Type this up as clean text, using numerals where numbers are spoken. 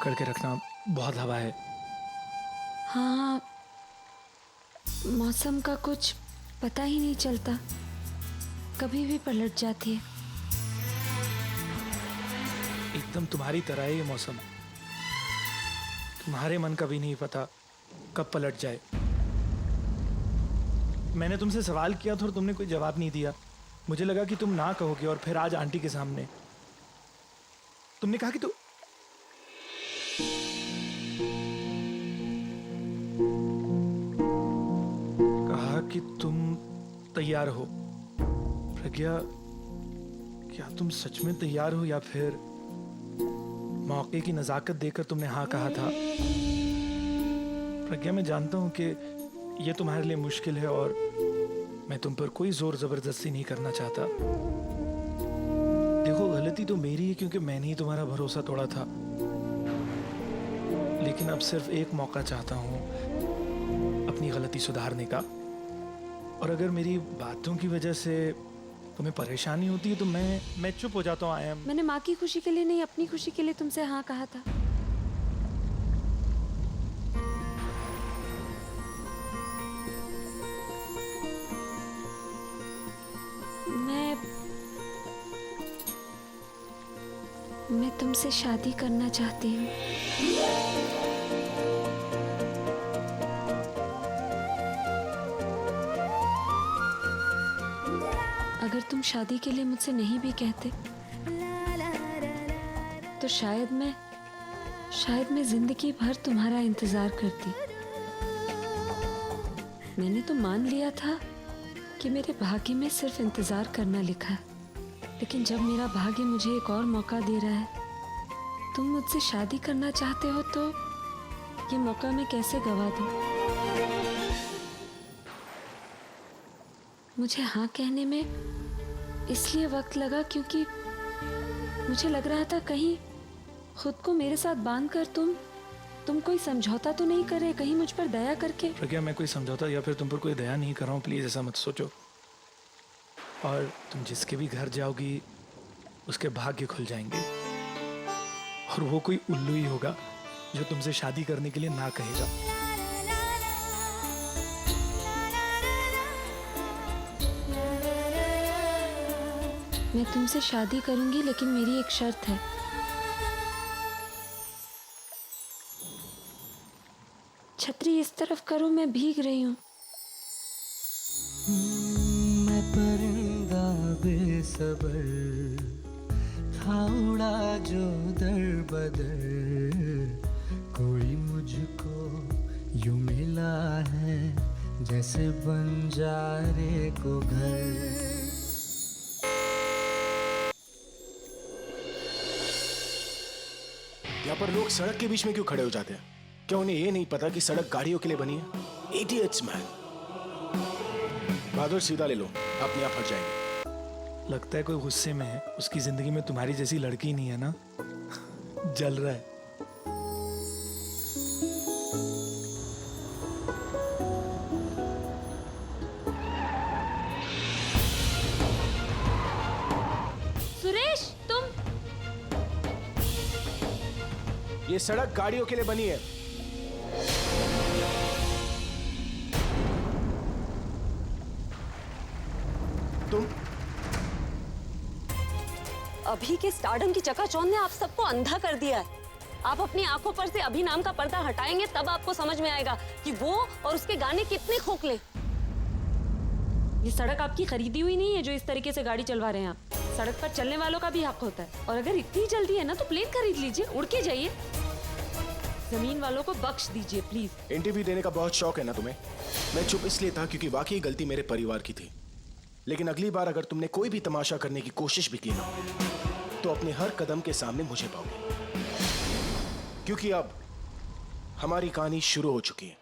पकड़ के रखना, बहुत हवा है। हाँ, मौसम का कुछ पता ही नहीं चलता, कभी भी पलट जाती है। एकदम तुम्हारी तरह है ये मौसम, तुम्हारे मन का भी नहीं पता कब पलट जाए। मैंने तुमसे सवाल किया था और तुमने कोई जवाब नहीं दिया। मुझे लगा कि तुम ना कहोगे, और फिर आज आंटी के सामने तुमने कहा कि तुम तैयार हो। प्रज्ञा, क्या तुम सच में तैयार हो या फिर मौके की नजाकत देकर तुमने हाँ कहा था? प्रज्ञा, मैं जानता हूं कि ये तुम्हारे लिए मुश्किल है और मैं तुम पर कोई जोर जबरदस्ती नहीं करना चाहता। देखो, गलती तो मेरी है क्योंकि मैंने ही तुम्हारा भरोसा तोड़ा था, लेकिन अब सिर्फ एक मौका चाहता हूं अपनी गलती सुधारने का। और अगर मेरी बातों की वजह से तुम्हें परेशानी होती है तो मैं चुप हो जाता हूँ। मैंने माँ की खुशी के लिए नहीं, अपनी खुशी के लिए तुमसे हाँ कहा था। मैं तुमसे शादी करना चाहती हूँ। अगर तुम शादी के लिए मुझसे नहीं भी कहते तो शायद मैं जिंदगी भर तुम्हारा इंतजार करती। मैंने तो मान लिया था कि मेरे भाग्य में सिर्फ इंतजार करना लिखा है, लेकिन जब मेरा भाग्य मुझे एक और मौका दे रहा है, तुम मुझसे शादी करना चाहते हो, तो ये मौका मैं कैसे गवा दूं? मुझे हाँ कहने में इसलिए वक्त लगा क्योंकि मुझे लग रहा था कहीं खुद को मेरे साथ बांधकर तुम कोई समझौता तो नहीं करे, कहीं मुझ पर दया करके। प्रज्ञा, मैं कोई समझौता या फिर तुम पर कोई दया नहीं कर रहा हूँ, प्लीज ऐसा मत सोचो। और तुम जिसके भी घर जाओगी उसके भाग्य खुल जाएंगे, और वो कोई उल्लू ही होगा जो तुमसे शादी करने के लिए ना कहेगा। मैं तुमसे शादी करूंगी, लेकिन मेरी एक शर्त है। छतरी इस तरफ करो, मैं भीग रही हूँ। मैं परिंदा बेसबर था, उड़ा जो दर बदर, कोई मुझको यूं मिला है जैसे बंजारे को घर। यहाँ पर लोग सड़क के बीच में क्यों खड़े हो जाते हैं? क्या उन्हें ये नहीं पता कि सड़क गाड़ियों के लिए बनी है? Idiots man. बहादुर, सीधा ले लो, अपने आप हट जाएंगे। लगता है कोई गुस्से में है, उसकी जिंदगी में तुम्हारी जैसी लड़की नहीं है ना। जल रहा है। सुरेश, तुम? ये सड़क गाड़ियों के लिए बनी है। तुम अभी के स्टारडम की चकाचौंध ने आप सबको अंधा कर दिया है। आप अपनी आंखों पर से अभी नाम का पर्दा हटाएंगे तब आपको समझ में आएगा कि वो और उसके गाने कितने खोखले। ये सड़क आपकी खरीदी हुई नहीं है जो इस तरीके से गाड़ी चलवा रहे हैं आप। सड़क पर चलने वालों का भी हक होता है, और अगर इतनी जल्दी है ना तो प्लेन खरीद लीजिए, उड़ के जाइए। जमीन वालों को बख्श दीजिए प्लीज। इंटरव्यू देने का बहुत शौक है ना तुम्हें? मैं चुप इसलिए था क्योंकि वाकई गलती मेरे परिवार की थी, लेकिन अगली बार अगर तुमने कोई भी तमाशा करने की कोशिश भी की ना तो अपने हर कदम के सामने मुझे पाओगे, क्योंकि अब हमारी कहानी शुरू हो चुकी है।